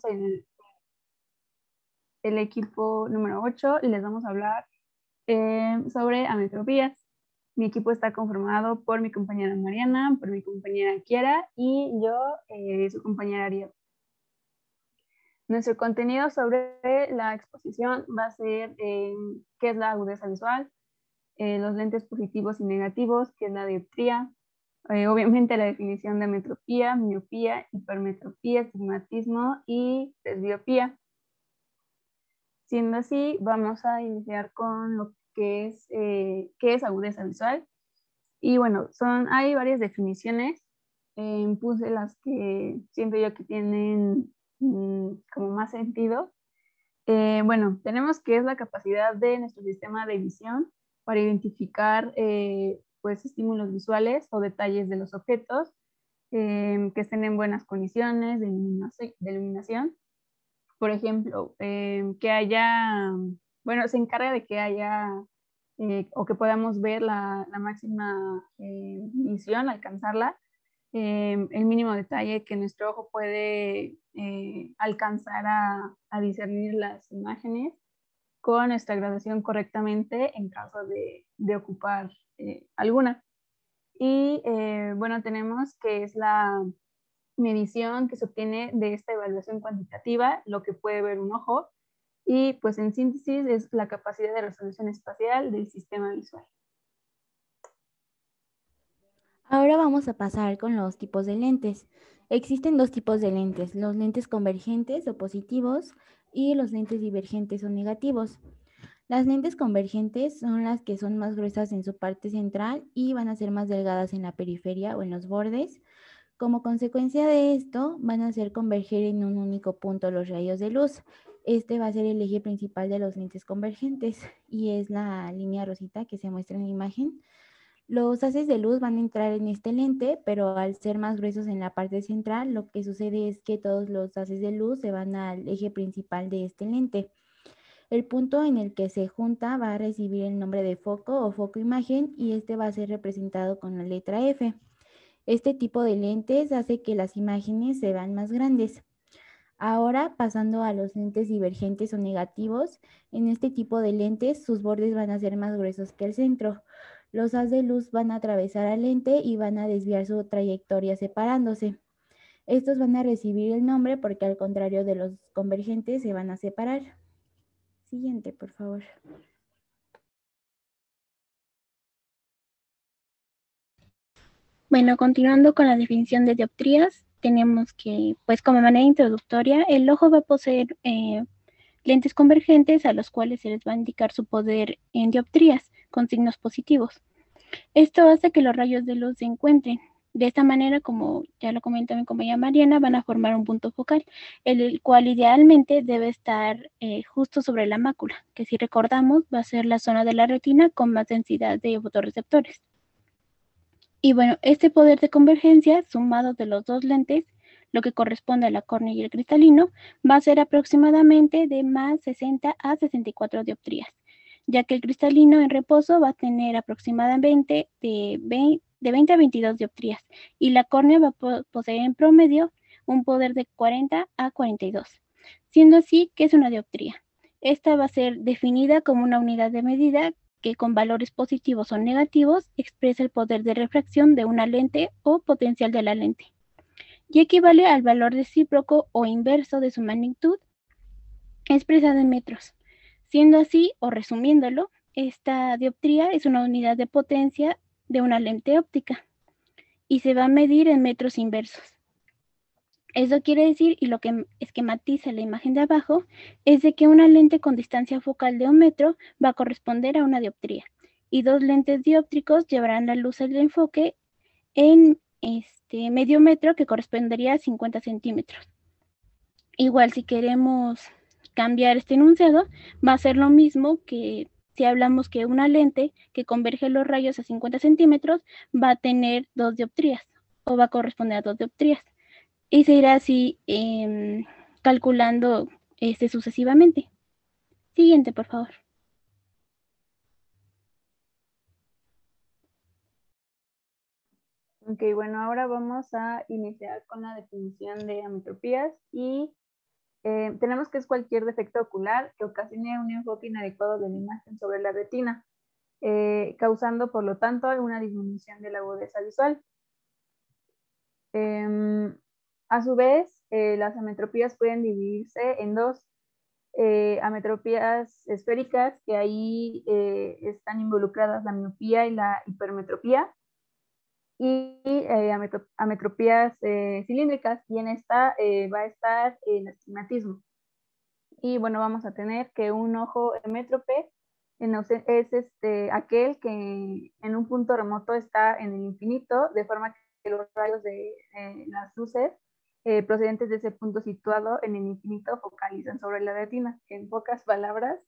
el, el equipo número 8 y les vamos a hablar sobre ametropías. Mi equipo está conformado por mi compañera Mariana, por mi compañera Kiara y yo, su compañera Ariel. Nuestro contenido sobre la exposición va a ser qué es la agudeza visual, los lentes positivos y negativos, qué es la dioptría, obviamente la definición de metropía, miopía, hipermetropía, astigmatismo y presbiopía. Siendo así, vamos a iniciar con lo que es qué es agudeza visual. Y bueno, hay varias definiciones, puse las que siento yo que tienen como más sentido. Bueno, tenemos que es la capacidad de nuestro sistema de visión para identificar pues estímulos visuales o detalles de los objetos que estén en buenas condiciones de iluminación. Por ejemplo, que haya, bueno, se encarga de que haya o que podamos ver la máxima visión, alcanzarla, el mínimo detalle que nuestro ojo puede alcanzar a discernir las imágenes con nuestra graduación correctamente en caso de ocupar alguna. Y bueno, tenemos que es la medición que se obtiene de esta evaluación cuantitativa, lo que puede ver un ojo, y pues en síntesis es la capacidad de resolución espacial del sistema visual. Ahora vamos a pasar con los tipos de lentes. Existen dos tipos de lentes, los lentes convergentes o positivos y los lentes divergentes o negativos. Las lentes convergentes son las que son más gruesas en su parte central y van a ser más delgadas en la periferia o en los bordes. Como consecuencia de esto, van a hacer converger en un único punto los rayos de luz. Este va a ser el eje principal de los lentes convergentes y es la línea rosita que se muestra en la imagen. Los haces de luz van a entrar en este lente, pero al ser más gruesos en la parte central, lo que sucede es que todos los haces de luz se van al eje principal de este lente. El punto en el que se junta va a recibir el nombre de foco o foco imagen y este va a ser representado con la letra F. Este tipo de lentes hace que las imágenes se vean más grandes. Ahora, pasando a los lentes divergentes o negativos, en este tipo de lentes sus bordes van a ser más gruesos que el centro. Los haz de luz van a atravesar al lente y van a desviar su trayectoria separándose. Estos van a recibir el nombre porque al contrario de los convergentes se van a separar. Siguiente, por favor. Bueno, continuando con la definición de dioptrías, tenemos que, pues como manera introductoria, el ojo va a poseer lentes convergentes a los cuales se les va a indicar su poder en dioptrías con signos positivos. Esto hace que los rayos de luz se encuentren. De esta manera, como ya lo comentó mi compañera Mariana, van a formar un punto focal, el cual idealmente debe estar justo sobre la mácula, que si recordamos va a ser la zona de la retina con más densidad de fotorreceptores. Y bueno, este poder de convergencia sumado de los dos lentes, lo que corresponde a la córnea y el cristalino, va a ser aproximadamente de más 60 a 64 dioptrías, ya que el cristalino en reposo va a tener aproximadamente de 20 a 22 dioptrías y la córnea va a poseer en promedio un poder de 40 a 42. Siendo así, ¿qué es una dioptría? Esta va a ser definida como una unidad de medida que con valores positivos o negativos expresa el poder de refracción de una lente o potencial de la lente, y equivale al valor recíproco o inverso de su magnitud expresada en metros. Siendo así, o resumiéndolo, esta dioptría es una unidad de potencia de una lente óptica y se va a medir en metros inversos. Eso quiere decir, y lo que esquematiza la imagen de abajo, es de que una lente con distancia focal de 1 metro va a corresponder a una dioptría, y dos lentes dióptricos llevarán la luz al enfoque en medio metro, que correspondería a 50 centímetros. Igual, si queremos cambiar este enunciado, va a ser lo mismo que si hablamos que una lente que converge los rayos a 50 centímetros va a tener 2 dioptrías, o va a corresponder a 2 dioptrías. Y se irá así calculando sucesivamente. Siguiente, por favor. Ok, bueno, ahora vamos a iniciar con la definición de ametropías y Tenemos que es cualquier defecto ocular que ocasione un enfoque inadecuado de la imagen sobre la retina, causando por lo tanto una disminución de la agudeza visual. A su vez, las ametropías pueden dividirse en dos. Ametropías esféricas, que ahí están involucradas la miopía y la hipermetropía, y ametropías cilíndricas, y en esta va a estar el astigmatismo. Y bueno, vamos a tener que un ojo hemétrope es aquel que en un punto remoto está en el infinito, de forma que los rayos de las luces procedentes de ese punto situado en el infinito focalizan sobre la retina. En pocas palabras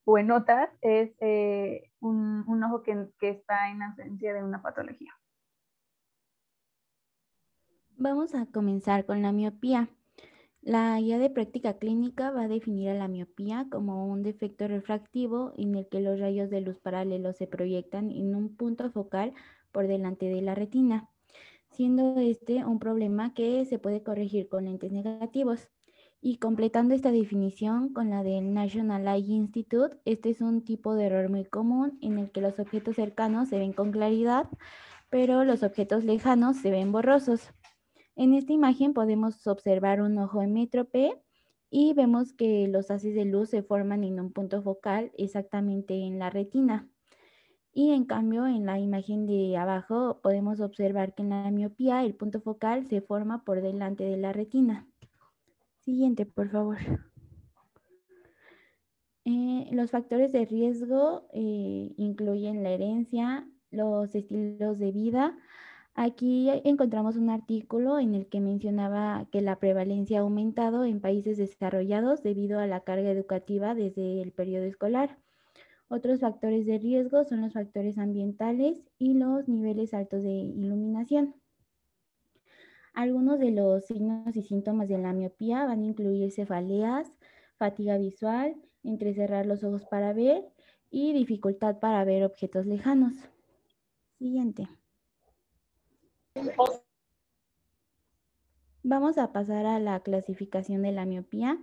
o en otras, es un ojo que está en ausencia de una patología. Vamos a comenzar con la miopía. La guía de práctica clínica va a definir a la miopía como un defecto refractivo en el que los rayos de luz paralelos se proyectan en un punto focal por delante de la retina, siendo este un problema que se puede corregir con lentes negativos. Y completando esta definición con la del National Eye Institute, este es un tipo de error muy común en el que los objetos cercanos se ven con claridad, pero los objetos lejanos se ven borrosos. En esta imagen podemos observar un ojo hemétrope y vemos que los haces de luz se forman en un punto focal exactamente en la retina. Y en cambio, en la imagen de abajo podemos observar que en la miopía el punto focal se forma por delante de la retina. Siguiente, por favor. Los factores de riesgo incluyen la herencia, los estilos de vida. Aquí encontramos un artículo en el que mencionaba que la prevalencia ha aumentado en países desarrollados debido a la carga educativa desde el periodo escolar. Otros factores de riesgo son los factores ambientales y los niveles altos de iluminación. Algunos de los signos y síntomas de la miopía van a incluir cefaleas, fatiga visual, entrecerrar los ojos para ver y dificultad para ver objetos lejanos. Siguiente. Vamos a pasar a la clasificación de la miopía.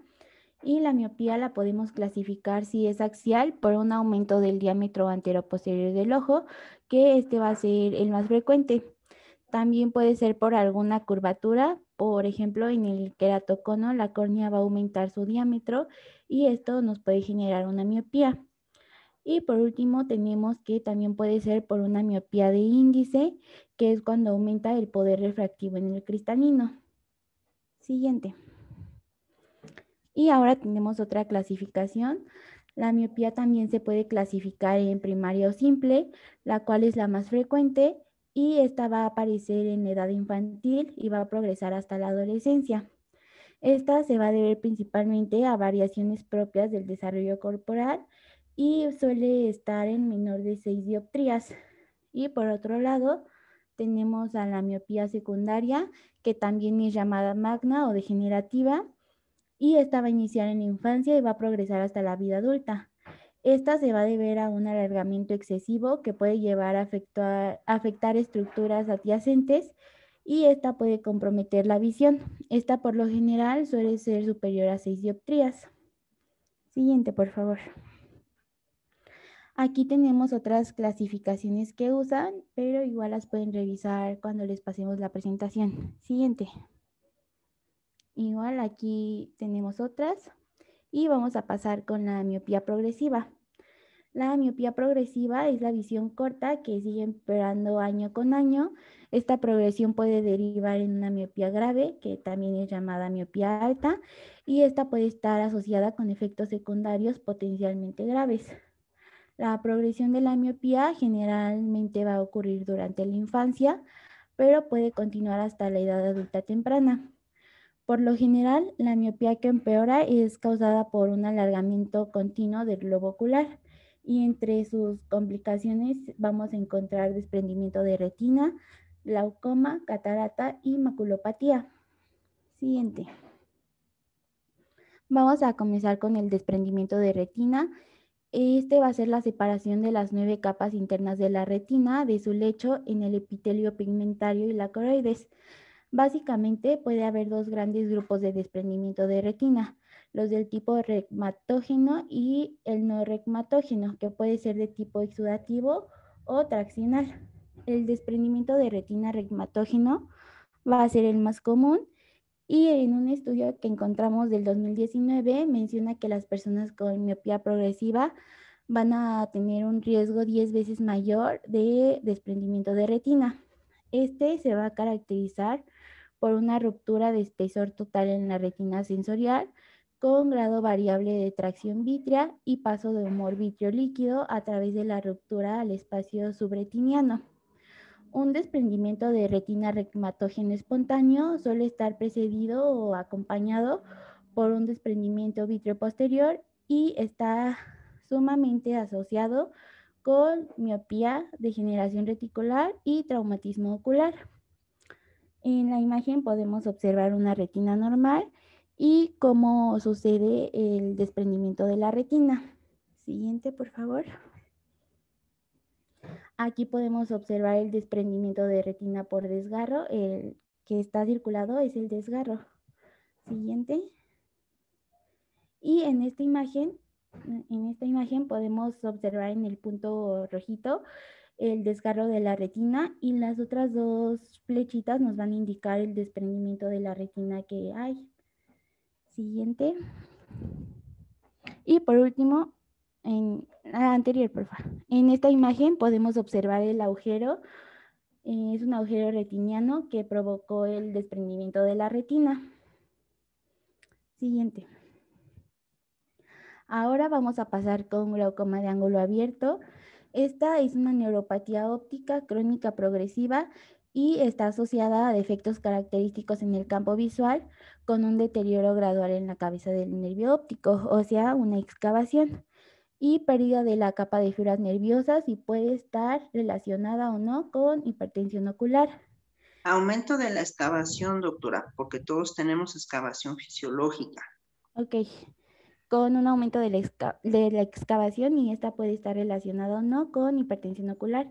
Y la miopía la podemos clasificar si es axial por un aumento del diámetro anteroposterior del ojo, que este va a ser el más frecuente. También puede ser por alguna curvatura, por ejemplo, en el queratocono la córnea va a aumentar su diámetro y esto nos puede generar una miopía. Y por último tenemos que también puede ser por una miopía de índice, que es cuando aumenta el poder refractivo en el cristalino. Siguiente. Y ahora tenemos otra clasificación. La miopía también se puede clasificar en primaria o simple, la cual es la más frecuente y esta va a aparecer en la edad infantil y va a progresar hasta la adolescencia. Esta se va a deber principalmente a variaciones propias del desarrollo corporal y suele estar en menor de 6 dioptrías. Y por otro lado, tenemos a la miopía secundaria, que también es llamada magna o degenerativa, y esta va a iniciar en la infancia y va a progresar hasta la vida adulta. Esta se va a deber a un alargamiento excesivo que puede llevar a afectar estructuras adyacentes y esta puede comprometer la visión. Esta por lo general suele ser superior a 6 dioptrías. Siguiente, por favor. Aquí tenemos otras clasificaciones que usan, pero igual las pueden revisar cuando les pasemos la presentación. Siguiente. Igual aquí tenemos otras y vamos a pasar con la miopía progresiva. La miopía progresiva es la visión corta que sigue empeorando año con año. Esta progresión puede derivar en una miopía grave, que también es llamada miopía alta, y esta puede estar asociada con efectos secundarios potencialmente graves. La progresión de la miopía generalmente va a ocurrir durante la infancia, pero puede continuar hasta la edad adulta temprana. Por lo general, la miopía que empeora es causada por un alargamiento continuo del globo ocular y entre sus complicaciones vamos a encontrar desprendimiento de retina, glaucoma, catarata y maculopatía. Siguiente. Vamos a comenzar con el desprendimiento de retina. Este va a ser la separación de las 9 capas internas de la retina de su lecho en el epitelio pigmentario y la coroides. Básicamente puede haber dos grandes grupos de desprendimiento de retina, los del tipo regmatógeno y el no regmatógeno, que puede ser de tipo exudativo o traccional. El desprendimiento de retina regmatógeno va a ser el más común y en un estudio que encontramos del 2019 menciona que las personas con miopía progresiva van a tener un riesgo 10 veces mayor de desprendimiento de retina. Este se va a caracterizar por una ruptura de espesor total en la retina sensorial con grado variable de tracción vítrea y paso de humor vítreo líquido a través de la ruptura al espacio subretiniano. Un desprendimiento de retina regmatógeno espontáneo suele estar precedido o acompañado por un desprendimiento vítreo posterior y está sumamente asociado con miopía, degeneración reticular y traumatismo ocular. En la imagen podemos observar una retina normal y cómo sucede el desprendimiento de la retina. Siguiente, por favor. Aquí podemos observar el desprendimiento de retina por desgarro. El que está circulado es el desgarro. Siguiente. Y en esta imagen podemos observar en el punto rojito el desgarro de la retina y las otras dos flechitas nos van a indicar el desprendimiento de la retina que hay. Siguiente. Y por último, en la anterior, por favor. En esta imagen podemos observar el agujero. Es un agujero retiniano que provocó el desprendimiento de la retina. Siguiente. Ahora vamos a pasar con glaucoma de ángulo abierto. Esta es una neuropatía óptica crónica progresiva y está asociada a defectos característicos en el campo visual con un deterioro gradual en la cabeza del nervio óptico, o sea, una excavación y pérdida de la capa de fibras nerviosas y puede estar relacionada o no con hipertensión ocular. Aumento de la excavación, doctora, porque todos tenemos excavación fisiológica. Ok, con un aumento de la excavación y esta puede estar relacionada o no con hipertensión ocular.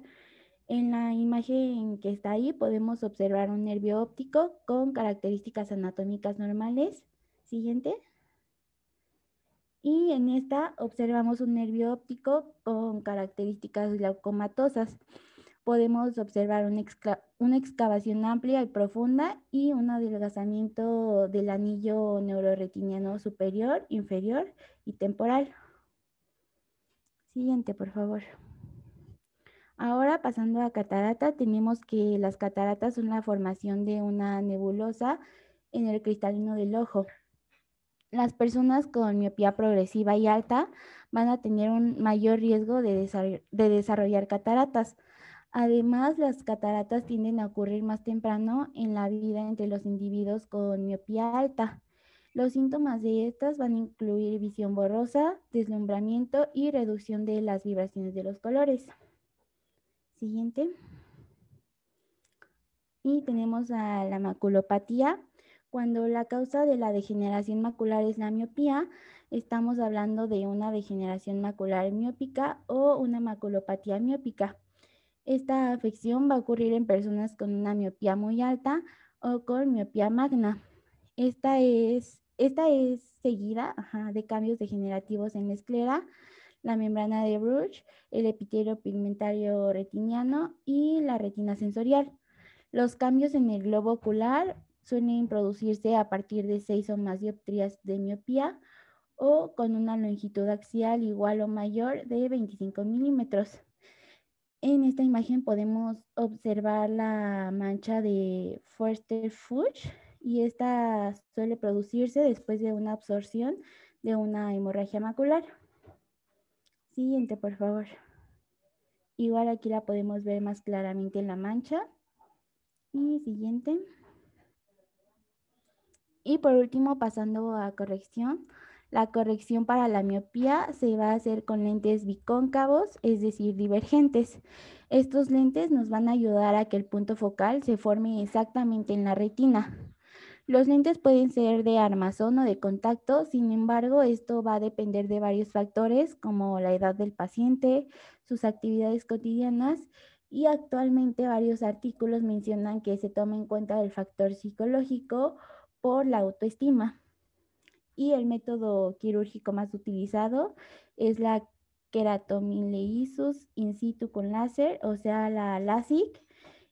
En la imagen que está ahí podemos observar un nervio óptico con características anatómicas normales. Siguiente. Y en esta observamos un nervio óptico con características glaucomatosas. Podemos observar una excavación amplia y profunda y un adelgazamiento del anillo neuroretiniano superior, inferior y temporal. Siguiente, por favor. Ahora pasando a catarata, tenemos que las cataratas son la formación de una nebulosa en el cristalino del ojo. Las personas con miopía progresiva y alta van a tener un mayor riesgo de desarrollar cataratas. Además, las cataratas tienden a ocurrir más temprano en la vida entre los individuos con miopía alta. Los síntomas de estas van a incluir visión borrosa, deslumbramiento y reducción de las vibraciones de los colores. Siguiente. Y tenemos a la maculopatía. Cuando la causa de la degeneración macular es la miopía, estamos hablando de una degeneración macular miópica o una maculopatía miópica. Esta afección va a ocurrir en personas con una miopía muy alta o con miopía magna. Esta es seguida de cambios degenerativos en la esclera, la membrana de Bruch, el epitelio pigmentario retiniano y la retina sensorial. Los cambios en el globo ocular suelen producirse a partir de 6 o más dioptrías de miopía o con una longitud axial igual o mayor de 25 milímetros. En esta imagen podemos observar la mancha de Forster-Fuchs y esta suele producirse después de una absorción de una hemorragia macular. Siguiente, por favor. Igual aquí la podemos ver más claramente en la mancha. Y siguiente. Y por último, pasando a corrección. La corrección para la miopía se va a hacer con lentes bicóncavos, es decir, divergentes. Estos lentes nos van a ayudar a que el punto focal se forme exactamente en la retina. Los lentes pueden ser de armazón o de contacto, sin embargo, esto va a depender de varios factores como la edad del paciente, sus actividades cotidianas y actualmente varios artículos mencionan que se toma en cuenta el factor psicológico por la autoestima. Y el método quirúrgico más utilizado es la queratomileusis in situ con láser, o sea, la LASIK.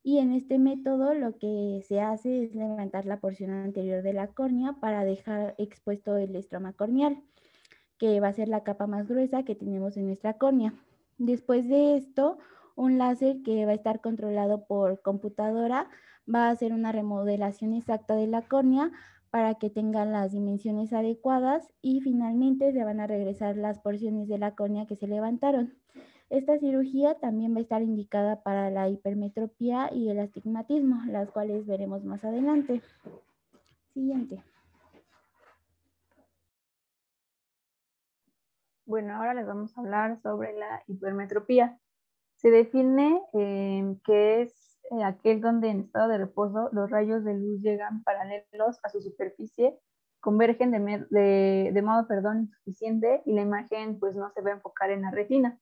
Y en este método lo que se hace es levantar la porción anterior de la córnea para dejar expuesto el estroma corneal, que va a ser la capa más gruesa que tenemos en nuestra córnea. Después de esto, un láser que va a estar controlado por computadora va a hacer una remodelación exacta de la córnea para que tengan las dimensiones adecuadas y finalmente se van a regresar las porciones de la córnea que se levantaron. Esta cirugía también va a estar indicada para la hipermetropía y el astigmatismo, las cuales veremos más adelante. Siguiente. Bueno, ahora les vamos a hablar sobre la hipermetropía. Se define que es aquel donde en estado de reposo los rayos de luz llegan paralelos a su superficie, convergen de modo insuficiente y la imagen pues no se va a enfocar en la retina.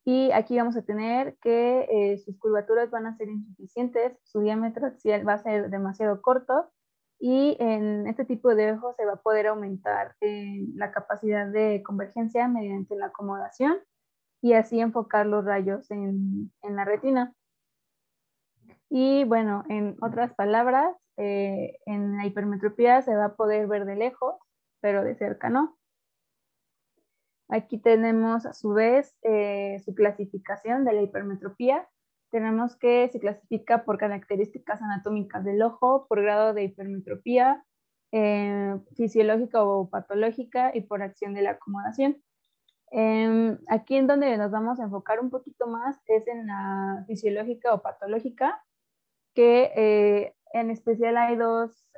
Y aquí vamos a tener que sus curvaturas van a ser insuficientes, su diámetro axial va a ser demasiado corto y en este tipo de ojos se va a poder aumentar la capacidad de convergencia mediante la acomodación y así enfocar los rayos en la retina. Y bueno, en otras palabras, en la hipermetropía se va a poder ver de lejos, pero de cerca no. Aquí tenemos a su vez su clasificación de la hipermetropía. Tenemos que se clasifica por características anatómicas del ojo, por grado de hipermetropía, fisiológica o patológica y por acción de la acomodación. Aquí en donde nos vamos a enfocar un poquito más es en la fisiológica o patológica, que en especial hay dos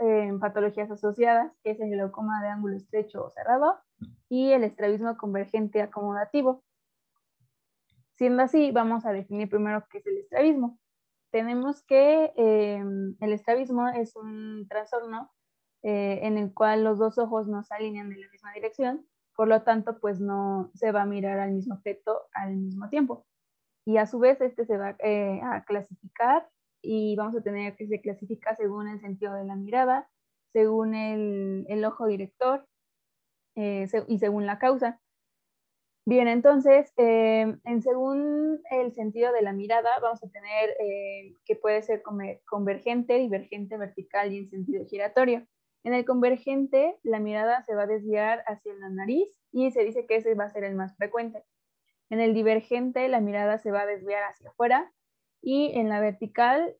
patologías asociadas, que es el glaucoma de ángulo estrecho o cerrado y el estrabismo convergente acomodativo. Siendo así, vamos a definir primero qué es el estrabismo. Tenemos que el estrabismo es un trastorno en el cual los dos ojos no se alinean en la misma dirección, por lo tanto, pues no se va a mirar al mismo objeto al mismo tiempo. Y a su vez, este se va a clasificar y vamos a tener que se clasifica según el sentido de la mirada, según el ojo director y según la causa. Bien, entonces, según el sentido de la mirada, vamos a tener que puede ser convergente, divergente, vertical y en sentido giratorio. En el convergente, la mirada se va a desviar hacia la nariz y se dice que ese va a ser el más frecuente. En el divergente, la mirada se va a desviar hacia afuera y en la vertical,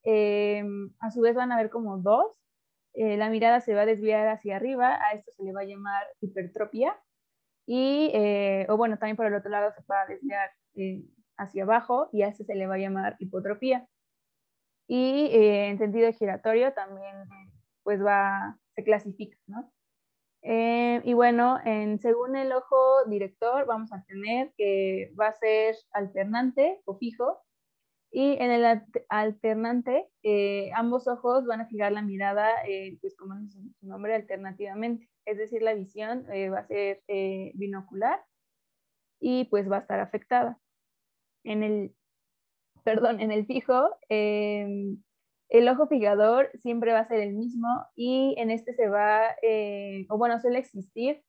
a su vez van a haber como dos. La mirada se va a desviar hacia arriba, a esto se le va a llamar hipertropía. Y, o bueno, también por el otro lado se va a desviar hacia abajo y a este se le va a llamar hipotropía. Y en sentido giratorio también pues se clasifica, ¿no? Y bueno, según el ojo director vamos a tener que va a ser alternante o fijo. Y en el alternante, ambos ojos van a fijar la mirada, pues como dice su nombre, alternativamente. Es decir, la visión va a ser binocular y pues va a estar afectada. En el fijo, el ojo fijador siempre va a ser el mismo y en este se va, suele existir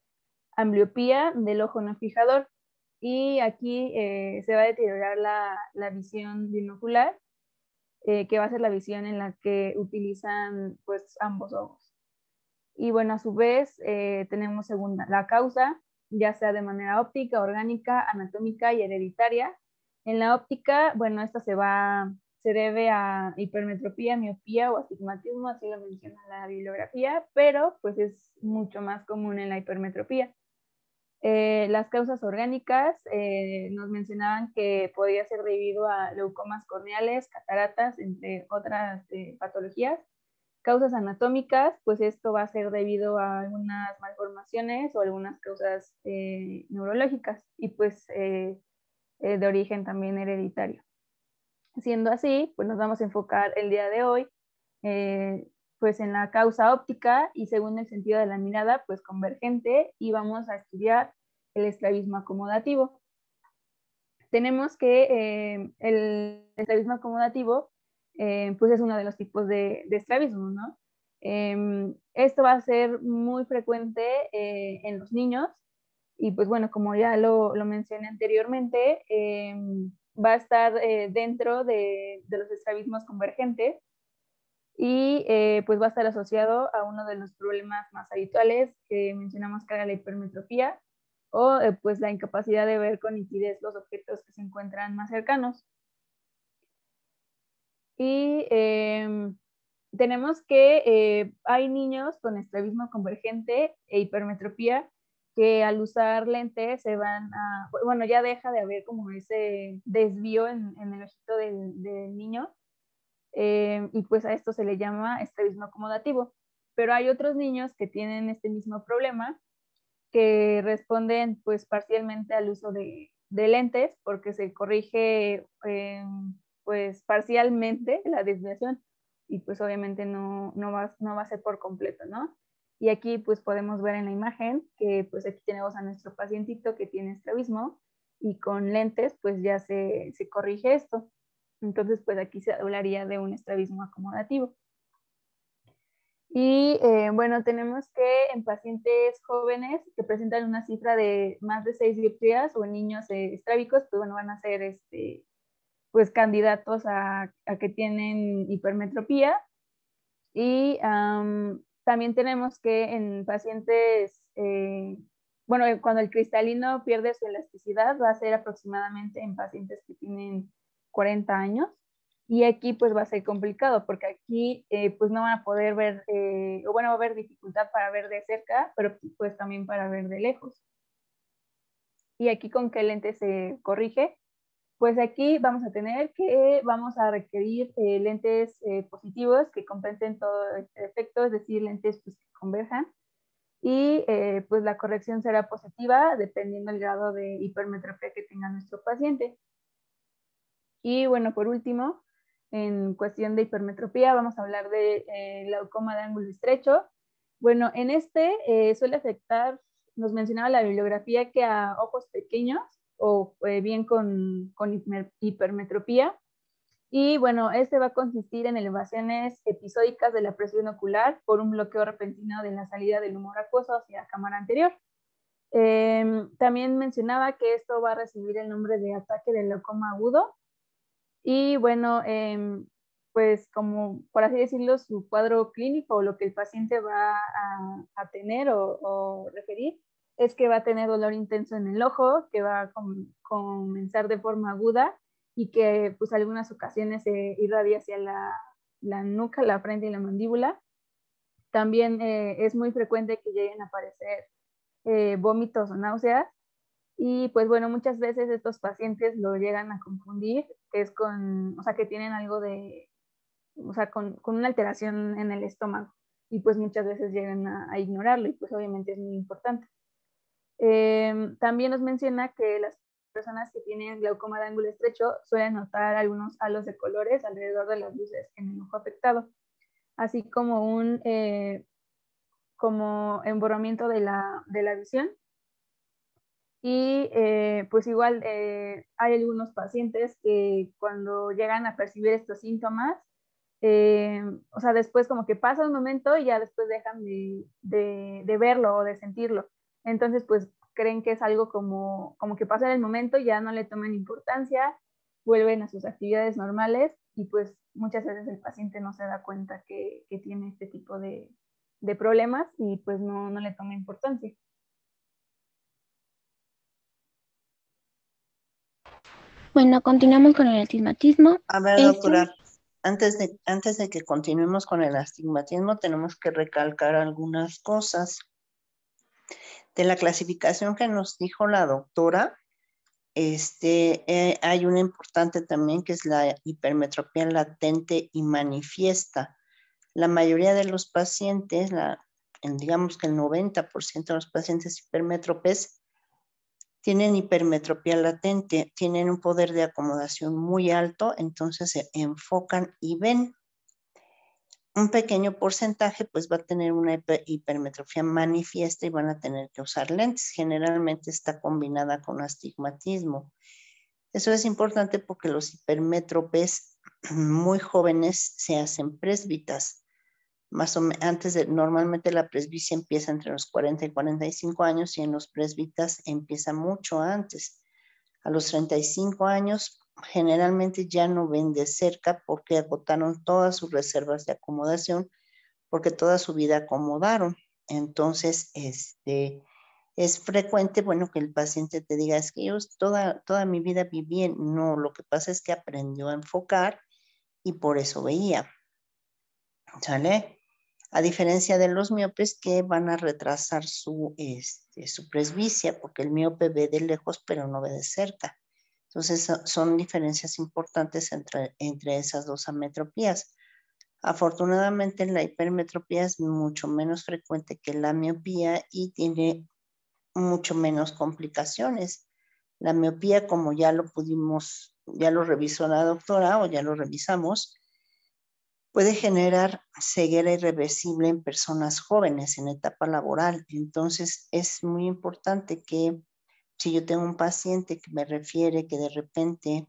ambliopía del ojo no fijador y aquí se va a deteriorar la visión binocular, que va a ser la visión en la que utilizan pues ambos ojos. Y bueno, a su vez tenemos segunda la causa, ya sea de manera óptica, orgánica, anatómica y hereditaria. En la óptica, bueno, esta se debe a hipermetropía, miopía o astigmatismo, así lo menciona la bibliografía, pero pues es mucho más común en la hipermetropía. Las causas orgánicas nos mencionaban que podía ser debido a leucomas corneales, cataratas, entre otras patologías. Causas anatómicas, pues esto va a ser debido a algunas malformaciones o algunas causas neurológicas y pues de origen también hereditario. Siendo así, pues nos vamos a enfocar el día de hoy pues en la causa óptica y según el sentido de la mirada, pues convergente y vamos a estudiar el estrabismo acomodativo. tenemos que el estrabismo acomodativo pues es uno de los tipos de estrabismo, ¿no? Esto va a ser muy frecuente en los niños y pues bueno, como ya lo mencioné anteriormente, va a estar dentro de los estrabismos convergentes y pues va a estar asociado a uno de los problemas más habituales que mencionamos, que era la hipermetropía o pues la incapacidad de ver con nitidez los objetos que se encuentran más cercanos. Y tenemos que hay niños con estrabismo convergente e hipermetropía que al usar lentes se van a, bueno, ya deja de haber como ese desvío en el ojito del niño, y pues a esto se le llama estrabismo acomodativo. Pero hay otros niños que tienen este mismo problema que responden pues parcialmente al uso de lentes porque se corrige pues parcialmente la desviación y pues obviamente no va a ser por completo, ¿no? Y aquí pues podemos ver en la imagen que pues aquí tenemos a nuestro pacientito que tiene estrabismo y con lentes pues ya se corrige esto. Entonces pues aquí se hablaría de un estrabismo acomodativo. Y bueno, tenemos que en pacientes jóvenes que presentan una cifra de más de 6 dioptrías o en niños estrábicos, pues bueno, van a ser pues candidatos a que tienen hipermetropía. Y también tenemos que en pacientes, bueno, cuando el cristalino pierde su elasticidad, va a ser aproximadamente en pacientes que tienen 40 años. Y aquí pues va a ser complicado porque aquí pues no van a poder ver, o bueno, va a haber dificultad para ver de cerca, pero pues también para ver de lejos. Y aquí con qué lente se corrige, pues aquí vamos a tener que vamos a requerir lentes positivos que compensen todo este efecto, es decir, lentes pues, que converjan. Y pues la corrección será positiva dependiendo del grado de hipermetropía que tenga nuestro paciente. Y bueno, por último, en cuestión de hipermetropía, vamos a hablar de glaucoma de ángulo estrecho. Bueno, en este suele afectar, nos mencionaba la bibliografía, que a ojos pequeños o bien con hipermetropía. Y bueno, este va a consistir en elevaciones episódicas de la presión ocular por un bloqueo repentino de la salida del humor acuoso hacia la cámara anterior. También mencionaba que esto va a recibir el nombre de ataque del glaucoma agudo. Y bueno, pues como por así decirlo, su cuadro clínico o lo que el paciente va a tener o referir es que va a tener dolor intenso en el ojo, que va a comenzar de forma aguda y que pues algunas ocasiones se irradia hacia la nuca, la frente y la mandíbula. También es muy frecuente que lleguen a aparecer vómitos o náuseas. Y pues bueno, muchas veces estos pacientes lo llegan a confundir, que es con, o sea, que tienen algo de, o sea, con una alteración en el estómago. Y pues muchas veces llegan a ignorarlo y pues obviamente es muy importante. También nos menciona que las personas que tienen glaucoma de ángulo estrecho suelen notar algunos halos de colores alrededor de las luces en el ojo afectado, así como un como emborramiento de la visión. Y pues igual hay algunos pacientes que cuando llegan a percibir estos síntomas, o sea, después como que pasa un momento y ya después dejan de verlo o de sentirlo. Entonces, pues creen que es algo como que pasa en el momento, ya no le toman importancia, vuelven a sus actividades normales y pues muchas veces el paciente no se da cuenta que tiene este tipo de problemas y pues no le toma importancia. Bueno, continuamos con el astigmatismo. A ver, doctora, antes de que continuemos con el astigmatismo, tenemos que recalcar algunas cosas. De la clasificación que nos dijo la doctora, hay una importante también que es la hipermetropía latente y manifiesta. La mayoría de los pacientes, digamos que el 90% de los pacientes hipermétropes tienen hipermetropía latente, tienen un poder de acomodación muy alto, entonces se enfocan y ven. Un pequeño porcentaje pues va a tener una hipermetropía manifiesta y van a tener que usar lentes. Generalmente está combinada con astigmatismo. Eso es importante porque los hipermétropes muy jóvenes se hacen présbitas. Normalmente la presbicia empieza entre los 40 y 45 años y en los présbitas empieza mucho antes. A los 35 años generalmente ya no ven de cerca porque agotaron todas sus reservas de acomodación, porque toda su vida acomodaron. Entonces, es frecuente, bueno, que el paciente te diga, es que yo toda mi vida viví bien. No, lo que pasa es que aprendió a enfocar y por eso veía. ¿Sale? A diferencia de los miopes que van a retrasar su presbicia, porque el miope ve de lejos pero no ve de cerca. Entonces son diferencias importantes entre esas dos ametropías. Afortunadamente la hipermetropía es mucho menos frecuente que la miopía y tiene mucho menos complicaciones. La miopía, como ya lo revisó la doctora o ya lo revisamos, puede generar ceguera irreversible en personas jóvenes en etapa laboral. Entonces es muy importante que si yo tengo un paciente que me refiere que de repente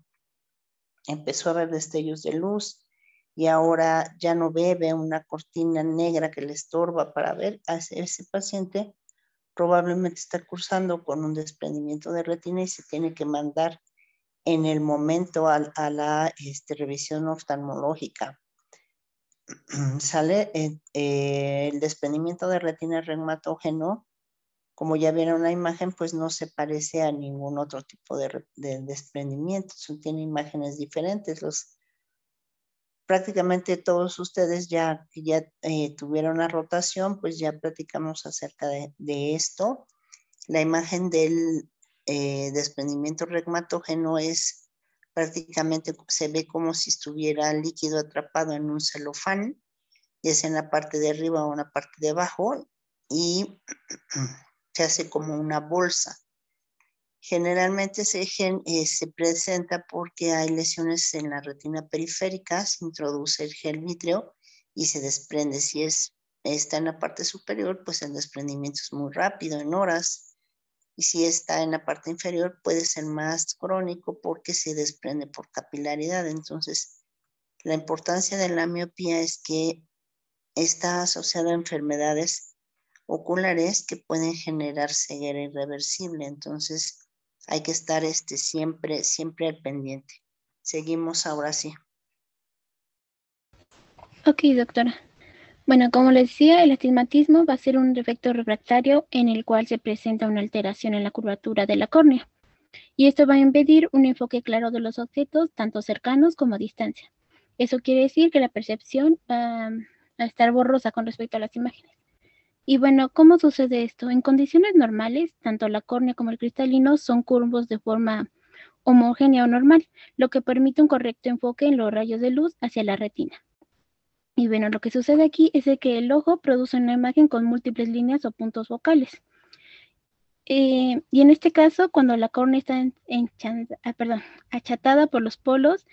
empezó a ver destellos de luz y ahora ya no ve una cortina negra que le estorba para ver, a ese paciente probablemente está cursando con un desprendimiento de retina y se tiene que mandar en el momento a la revisión oftalmológica. Sale el desprendimiento de retina reumatógeno, como ya vieron la imagen, pues no se parece a ningún otro tipo de desprendimiento, tiene imágenes diferentes. Prácticamente todos ustedes ya tuvieron la rotación, pues ya platicamos acerca de esto. La imagen del desprendimiento reumatógeno es prácticamente, se ve como si estuviera líquido atrapado en un celofán, ya sea en la parte de arriba o en la parte de abajo, y se hace como una bolsa. Generalmente se presenta porque hay lesiones en la retina periférica, se introduce el gel vítreo y se desprende. Si está en la parte superior, pues el desprendimiento es muy rápido, en horas. Y si está en la parte inferior, puede ser más crónico porque se desprende por capilaridad. Entonces, la importancia de la miopía es que está asociada a enfermedades oculares que pueden generar ceguera irreversible. Entonces, hay que estar siempre al pendiente. Seguimos ahora sí. Ok, doctora. Bueno, como les decía, el astigmatismo va a ser un defecto refractario en el cual se presenta una alteración en la curvatura de la córnea. Y esto va a impedir un enfoque claro de los objetos, tanto cercanos como a distancia. Eso quiere decir que la percepción va a estar borrosa con respecto a las imágenes. Y bueno, ¿cómo sucede esto? En condiciones normales, tanto la córnea como el cristalino son curvos de forma homogénea o normal, lo que permite un correcto enfoque en los rayos de luz hacia la retina. Y bueno, lo que sucede aquí es que el ojo produce una imagen con múltiples líneas o puntos focales. Y en este caso, cuando la córnea está achatada por los polos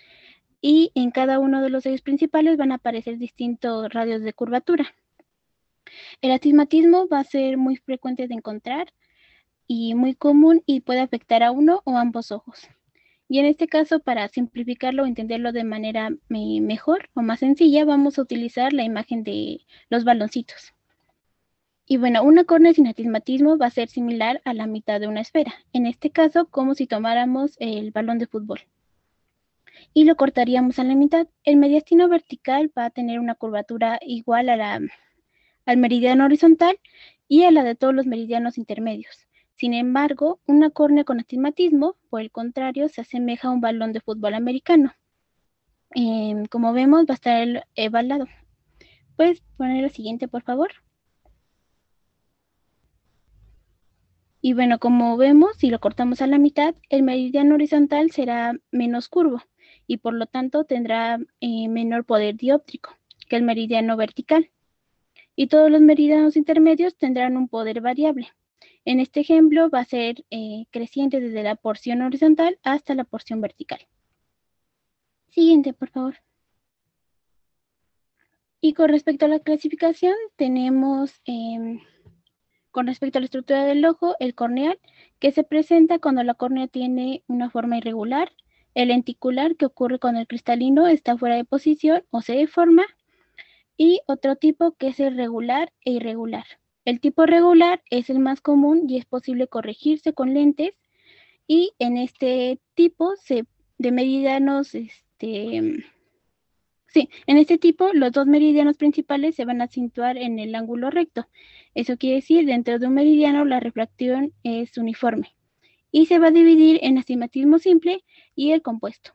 y en cada uno de los ejes principales van a aparecer distintos radios de curvatura. El astigmatismo va a ser muy frecuente de encontrar y muy común y puede afectar a uno o ambos ojos. Y en este caso, para simplificarlo o entenderlo de manera mejor o más sencilla, vamos a utilizar la imagen de los baloncitos. Y bueno, una córnea sin astigmatismo va a ser similar a la mitad de una esfera. En este caso, como si tomáramos el balón de fútbol. Y lo cortaríamos a la mitad. El mediastino vertical va a tener una curvatura igual al meridiano horizontal y a la de todos los meridianos intermedios. Sin embargo, una córnea con astigmatismo, por el contrario, se asemeja a un balón de fútbol americano. Como vemos, va a estar evalado. ¿Puedes poner la siguiente, por favor? Y bueno, como vemos, si lo cortamos a la mitad, el meridiano horizontal será menos curvo y por lo tanto tendrá menor poder dióptrico que el meridiano vertical. Y todos los meridianos intermedios tendrán un poder variable. En este ejemplo va a ser creciente desde la porción horizontal hasta la porción vertical. Siguiente, por favor. Y con respecto a la clasificación, tenemos Con respecto a la estructura del ojo, el corneal, que se presenta cuando la córnea tiene una forma irregular, el lenticular, que ocurre cuando el cristalino está fuera de posición o se deforma, y otro tipo que es el regular e irregular. El tipo regular es el más común y es posible corregirse con lentes, y en este tipo de meridianos, en este tipo los dos meridianos principales se van a situar en el ángulo recto. Eso quiere decir, dentro de un meridiano la refracción es uniforme y se va a dividir en astigmatismo simple y el compuesto.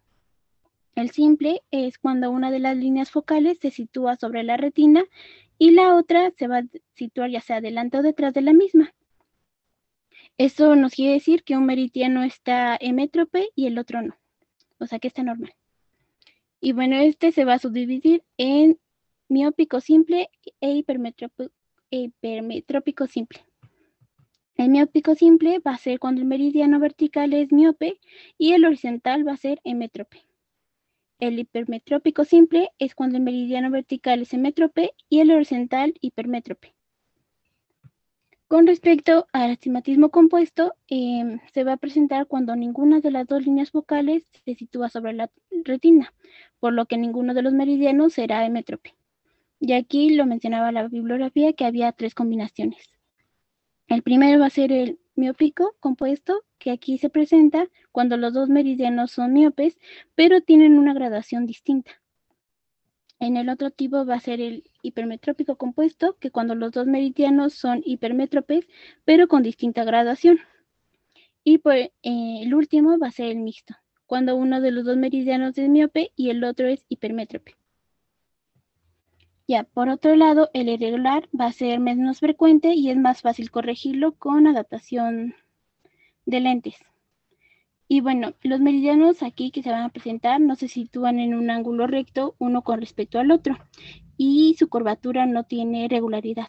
El simple es cuando una de las líneas focales se sitúa sobre la retina y la otra se va a situar ya sea delante o detrás de la misma. Eso nos quiere decir que un meridiano está hemétrope y el otro no, o sea que está normal. Y bueno, este se va a subdividir en miópico simple e hipermetrópico simple. El miópico simple va a ser cuando el meridiano vertical es miope y el horizontal va a ser hemétrope. El hipermetrópico simple es cuando el meridiano vertical es hemétrope y el horizontal hipermétrope. Con respecto al astigmatismo compuesto, se va a presentar cuando ninguna de las dos líneas focales se sitúa sobre la retina, por lo que ninguno de los meridianos será hemétrope. Y aquí lo mencionaba la bibliografía que había 3 combinaciones. El primero va a ser el miópico compuesto, que aquí se presenta cuando los dos meridianos son miopes, pero tienen una gradación distinta. En el otro tipo va a ser el hipermetrópico compuesto, que cuando los dos meridianos son hipermétropes, pero con distinta gradación. Y el último va a ser el mixto, cuando uno de los dos meridianos es miope y el otro es hipermétrope. Ya, por otro lado, el irregular va a ser menos frecuente y es más fácil corregirlo con adaptación de lentes. Y bueno, los meridianos aquí que se van a presentar no se sitúan en un ángulo recto uno con respecto al otro y su curvatura no tiene regularidad.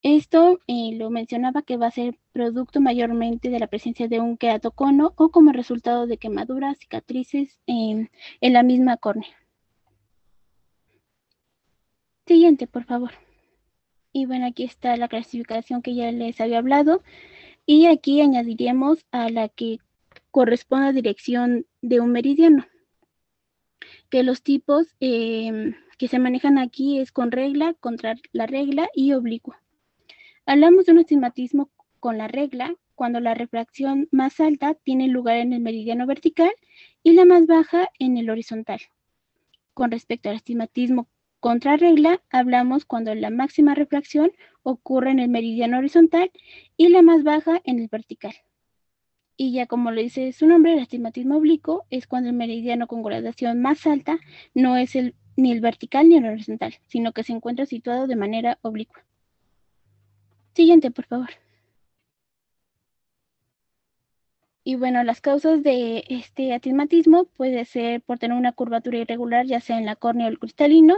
Esto lo mencionaba que va a ser producto mayormente de la presencia de un queratocono o como resultado de quemaduras, cicatrices en la misma córnea. Siguiente, por favor. Y bueno, aquí está la clasificación que ya les había hablado. Y aquí añadiríamos a la que corresponde a dirección de un meridiano. Que los tipos que se manejan aquí es con regla, contra la regla y oblicuo. Hablamos de un astigmatismo con la regla cuando la refracción más alta tiene lugar en el meridiano vertical y la más baja en el horizontal. Con respecto al astigmatismo contra regla, hablamos cuando la máxima refracción ocurre en el meridiano horizontal y la más baja en el vertical. Y ya como lo dice su nombre, el astigmatismo oblicuo es cuando el meridiano con gradación más alta no es ni el vertical ni el horizontal, sino que se encuentra situado de manera oblicua. Siguiente, por favor. Y bueno, las causas de este astigmatismo puede ser por tener una curvatura irregular, ya sea en la córnea o el cristalino,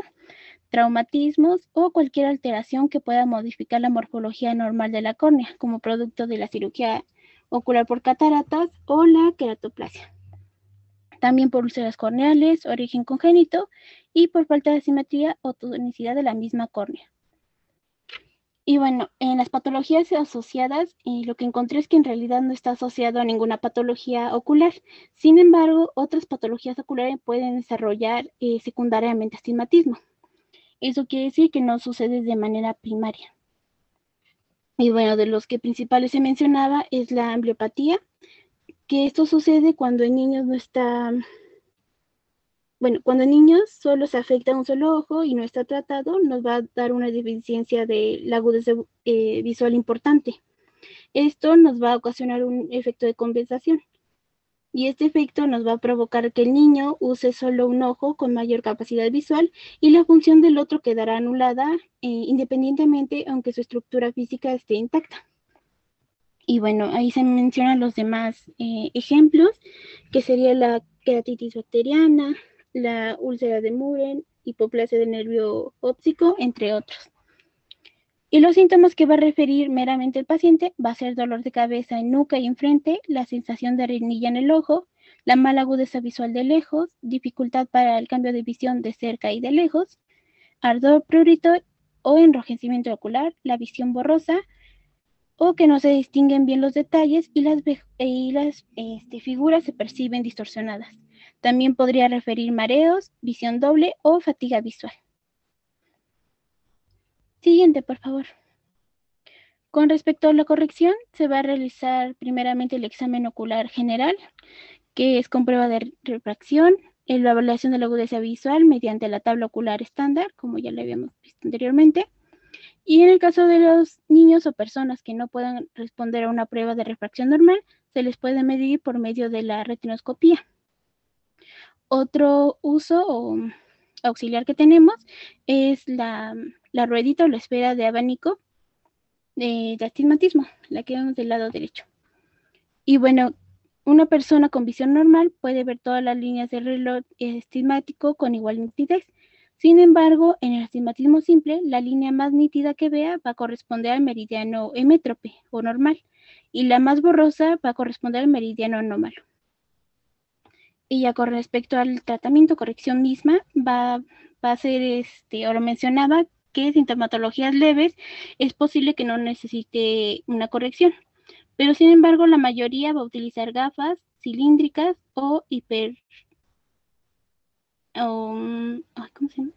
traumatismos o cualquier alteración que pueda modificar la morfología normal de la córnea, como producto de la cirugía ocular por cataratas o la queratoplasia. También por úlceras corneales, origen congénito y por falta de simetría o tonicidad de la misma córnea. Y bueno, en las patologías asociadas, lo que encontré es que en realidad no está asociado a ninguna patología ocular. Sin embargo, otras patologías oculares pueden desarrollar secundariamente astigmatismo. Eso quiere decir que no sucede de manera primaria. Y bueno, de los que principales se mencionaba es la ambliopatía, que esto sucede cuando en niños no está... Bueno, cuando en niños solo se afecta un solo ojo y no está tratado, nos va a dar una deficiencia de la agudeza visual importante. Esto nos va a ocasionar un efecto de compensación. Y este efecto nos va a provocar que el niño use solo un ojo con mayor capacidad visual y la función del otro quedará anulada independientemente aunque su estructura física esté intacta. Y bueno, ahí se mencionan los demás ejemplos, que sería la queratitis bacteriana, la úlcera de Muren, hipoplasia del nervio óptico, entre otros. Y los síntomas que va a referir meramente el paciente va a ser dolor de cabeza en nuca y en frente, la sensación de arenilla en el ojo, la mala agudeza visual de lejos, dificultad para el cambio de visión de cerca y de lejos, ardor prurito o enrojecimiento ocular, la visión borrosa, o que no se distinguen bien los detalles y las figuras se perciben distorsionadas. También podría referir mareos, visión doble o fatiga visual. Siguiente, por favor. Con respecto a la corrección, se va a realizar primeramente el examen ocular general, que es con prueba de refracción, la evaluación de la agudeza visual mediante la tabla ocular estándar, como ya le habíamos visto anteriormente. Y en el caso de los niños o personas que no puedan responder a una prueba de refracción normal, se les puede medir por medio de la retinoscopía. Otro uso o auxiliar que tenemos es la ruedita o la esfera de abanico de astigmatismo, la que vemos del lado derecho. Y bueno, una persona con visión normal puede ver todas las líneas del reloj astigmático con igual nitidez. Sin embargo, en el astigmatismo simple, la línea más nítida que vea va a corresponder al meridiano hemétrope o normal, y la más borrosa va a corresponder al meridiano anómalo. Y ya con respecto al tratamiento, corrección misma, va a ser, ahora mencionaba que sintomatologías leves es posible que no necesite una corrección, pero sin embargo la mayoría va a utilizar gafas cilíndricas o ¿cómo se llama?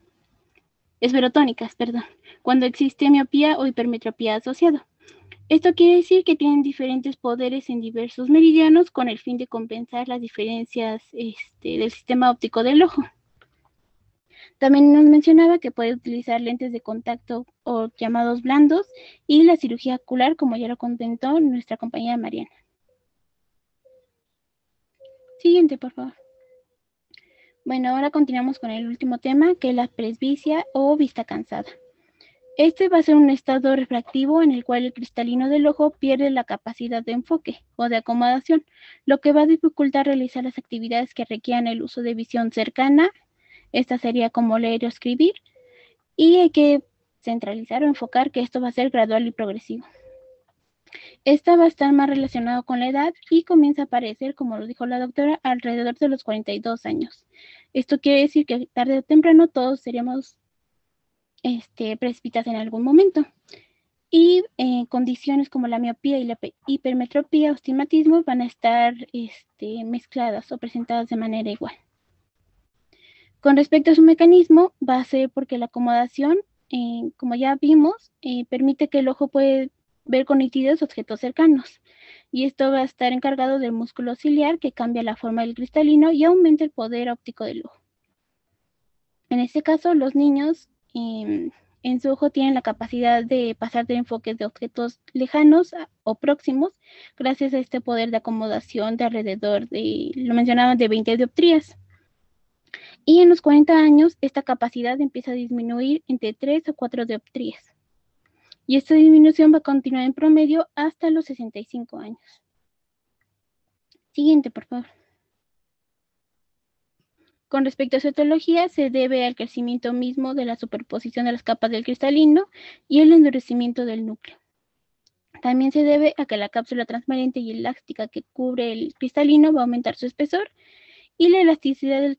Esferotónicas, perdón, cuando existe miopía o hipermetropía asociado. Esto quiere decir que tienen diferentes poderes en diversos meridianos con el fin de compensar las diferencias del sistema óptico del ojo. También nos mencionaba que puede utilizar lentes de contacto o llamados blandos y la cirugía ocular, como ya lo comentó nuestra compañera Mariana. Siguiente, por favor. Bueno, ahora continuamos con el último tema, que es la presbicia o vista cansada. Este va a ser un estado refractivo en el cual el cristalino del ojo pierde la capacidad de enfoque o de acomodación, lo que va a dificultar realizar las actividades que requieran el uso de visión cercana. Esta sería como leer o escribir, y hay que centralizar o enfocar que esto va a ser gradual y progresivo. Esta va a estar más relacionado con la edad y comienza a aparecer, como lo dijo la doctora, alrededor de los 42 años. Esto quiere decir que tarde o temprano todos seríamos presbitas en algún momento. Y condiciones como la miopía y la hipermetropía o astigmatismo van a estar mezcladas o presentadas de manera igual. Con respecto a su mecanismo, va a ser porque la acomodación, como ya vimos, permite que el ojo puede ver con nitidez objetos cercanos. Y esto va a estar encargado del músculo ciliar, que cambia la forma del cristalino y aumenta el poder óptico del ojo. En este caso, los niños en su ojo tienen la capacidad de pasar de enfoques de objetos lejanos o próximos gracias a este poder de acomodación de alrededor de, lo mencionaban, de 20 dioptrías. Y en los 40 años, esta capacidad empieza a disminuir entre 3 o 4 dioptrías. Y esta disminución va a continuar en promedio hasta los 65 años. Siguiente, por favor. Con respecto a su etiología, se debe al crecimiento mismo de la superposición de las capas del cristalino y el endurecimiento del núcleo. También se debe a que la cápsula transparente y elástica que cubre el cristalino va a aumentar su espesor, y la elasticidad del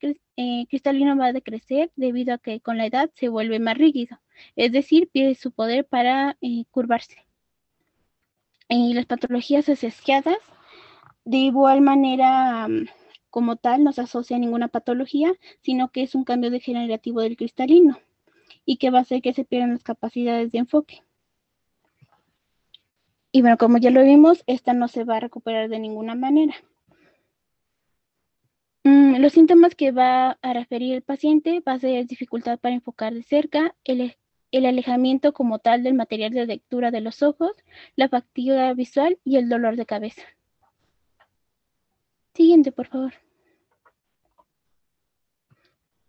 cristalino va a decrecer debido a que con la edad se vuelve más rígido, es decir, pierde su poder para curvarse. Y las patologías asociadas, de igual manera, como tal, no se asocia a ninguna patología, sino que es un cambio degenerativo del cristalino y que va a hacer que se pierdan las capacidades de enfoque. Y bueno, como ya lo vimos, esta no se va a recuperar de ninguna manera. Los síntomas que va a referir el paciente va a ser dificultad para enfocar de cerca, el alejamiento como tal del material de lectura de los ojos, la fatiga visual y el dolor de cabeza. Siguiente, por favor.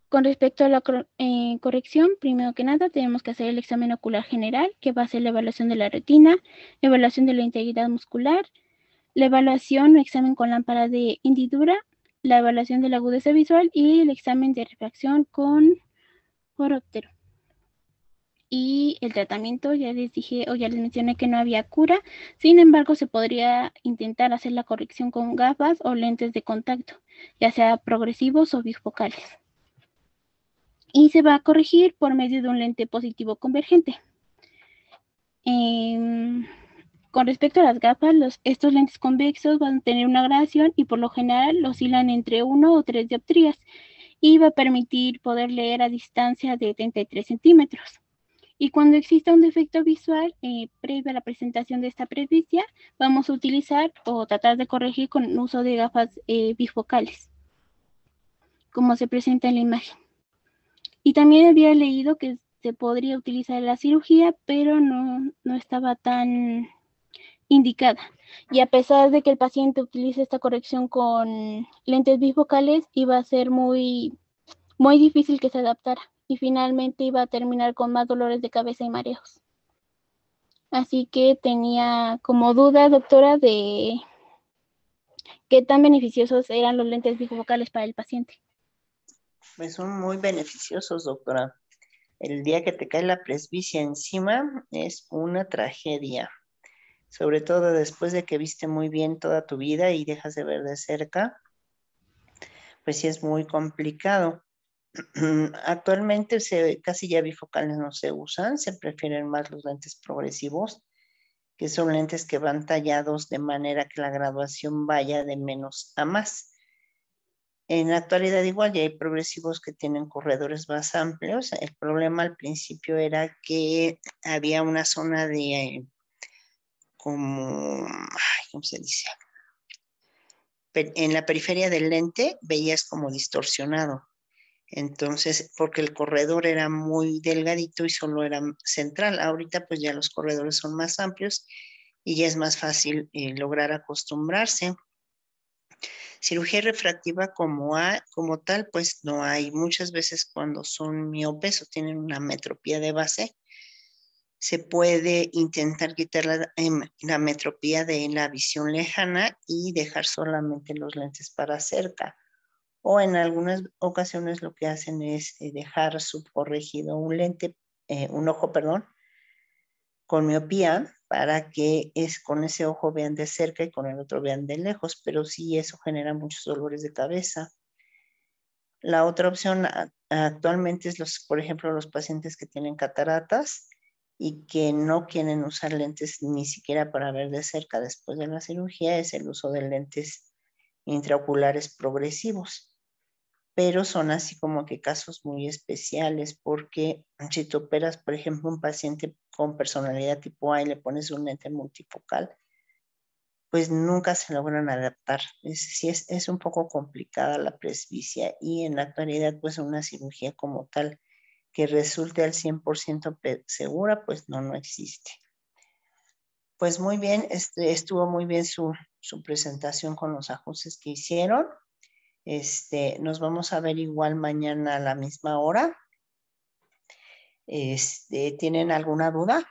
Con respecto a la corrección, primero que nada tenemos que hacer el examen ocular general, que va a ser la evaluación de la retina, evaluación de la integridad muscular, la evaluación o examen con lámpara de hendidura, la evaluación de la agudeza visual y el examen de refracción con horóptero. Y el tratamiento, ya les dije o ya les mencioné que no había cura, sin embargo se podría intentar hacer la corrección con gafas o lentes de contacto, ya sea progresivos o bifocales. Y se va a corregir por medio de un lente positivo convergente. Con respecto a las gafas, estos lentes convexos van a tener una gradación y por lo general oscilan entre 1 o 3 dioptrías y va a permitir poder leer a distancia de 33 centímetros. Y cuando exista un defecto visual previo a la presentación de esta presbicia, vamos a utilizar o tratar de corregir con el uso de gafas bifocales, como se presenta en la imagen. Y también había leído que se podría utilizar la cirugía, pero no estaba tan indicada. Y a pesar de que el paciente utilice esta corrección con lentes bifocales, iba a ser muy difícil que se adaptara y finalmente iba a terminar con más dolores de cabeza y mareos. Así que tenía como duda, doctora, de qué tan beneficiosos eran los lentes bifocales para el paciente. Pues son muy beneficiosos, doctora. El día que te cae la presbicia encima es una tragedia. Sobre todo después de que viste muy bien toda tu vida y dejas de ver de cerca, pues sí es muy complicado. Actualmente casi ya bifocales no se usan, se prefieren más los lentes progresivos, que son lentes que van tallados de manera que la graduación vaya de menos a más. En la actualidad igual ya hay progresivos que tienen corredores más amplios. El problema al principio era que había una zona de ¿cómo se dice? En la periferia del lente veías como distorsionado. Entonces, porque el corredor era muy delgadito y solo era central. Ahorita pues ya los corredores son más amplios y ya es más fácil lograr acostumbrarse. Cirugía refractiva como tal, pues no hay. Muchas veces cuando son miopes o tienen una metropía de base, se puede intentar quitar la metropía de la visión lejana y dejar solamente los lentes para cerca. O en algunas ocasiones lo que hacen es dejar subcorregido un ojo, con miopía para que con ese ojo vean de cerca y con el otro vean de lejos, pero sí eso genera muchos dolores de cabeza. La otra opción actualmente es por ejemplo, los pacientes que tienen cataratas y que no quieren usar lentes ni siquiera para ver de cerca después de la cirugía, es el uso de lentes intraoculares progresivos. Pero son así como que casos muy especiales, porque si tú operas, por ejemplo, un paciente con personalidad tipo A y le pones un lente multifocal, pues nunca se logran adaptar. Es un poco complicada la presbicia y en la actualidad pues una cirugía como tal que resulte al 100% segura, pues no existe. Pues muy bien, estuvo muy bien su presentación con los ajustes que hicieron. Nos vamos a ver igual mañana a la misma hora. ¿Tienen alguna duda?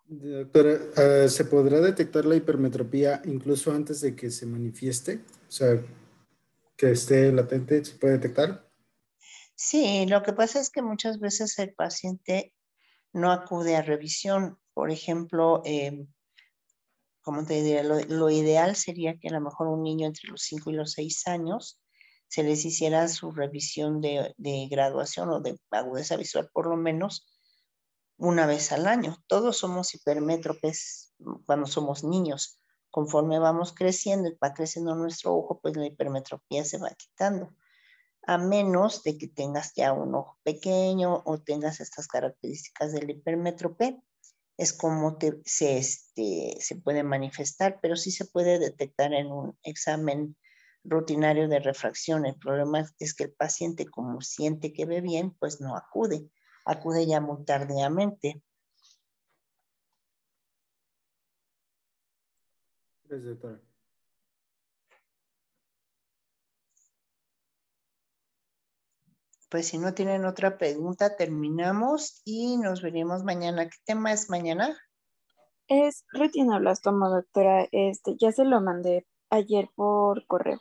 Doctora, ¿se podrá detectar la hipermetropía incluso antes de que se manifieste? O sea, que esté latente, ¿se puede detectar? Sí, lo que pasa es que muchas veces el paciente no acude a revisión. Por ejemplo, como te diría, lo ideal sería que a lo mejor un niño entre los 5 y los 6 años se les hiciera su revisión de graduación o de agudeza visual por lo menos una vez al año. Todos somos hipermétropes cuando somos niños. Conforme vamos creciendo y va creciendo nuestro ojo, pues la hipermetropía se va quitando. A menos de que tengas ya un ojo pequeño o tengas estas características del hipermétrope, es como se puede manifestar, pero sí se puede detectar en un examen rutinario de refracción. El problema es que el paciente, como siente que ve bien, pues no acude ya muy tardíamente. Gracias, doctora. Pues si no tienen otra pregunta, terminamos y nos veremos mañana. ¿Qué tema es mañana? Es retinoblastoma, doctora. Ya se lo mandé ayer por correo.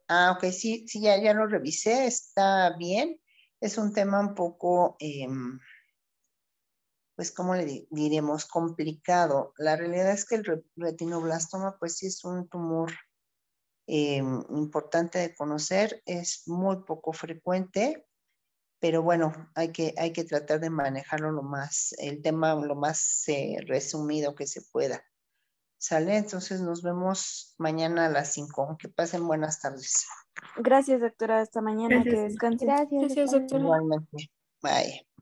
Ok, sí, ya lo revisé, está bien. Es un tema un poco, pues, ¿cómo le diremos? Complicado. La realidad es que el retinoblastoma, pues sí es un tumor importante de conocer, es muy poco frecuente pero bueno, hay que tratar de manejarlo el tema lo más resumido que se pueda. ¿Sale? Entonces nos vemos mañana a las 5. Que pasen buenas tardes. Gracias, doctora. Hasta mañana. Que Gracias. descansen. Gracias. Gracias, hasta luego. doctora. Igualmente. Bye.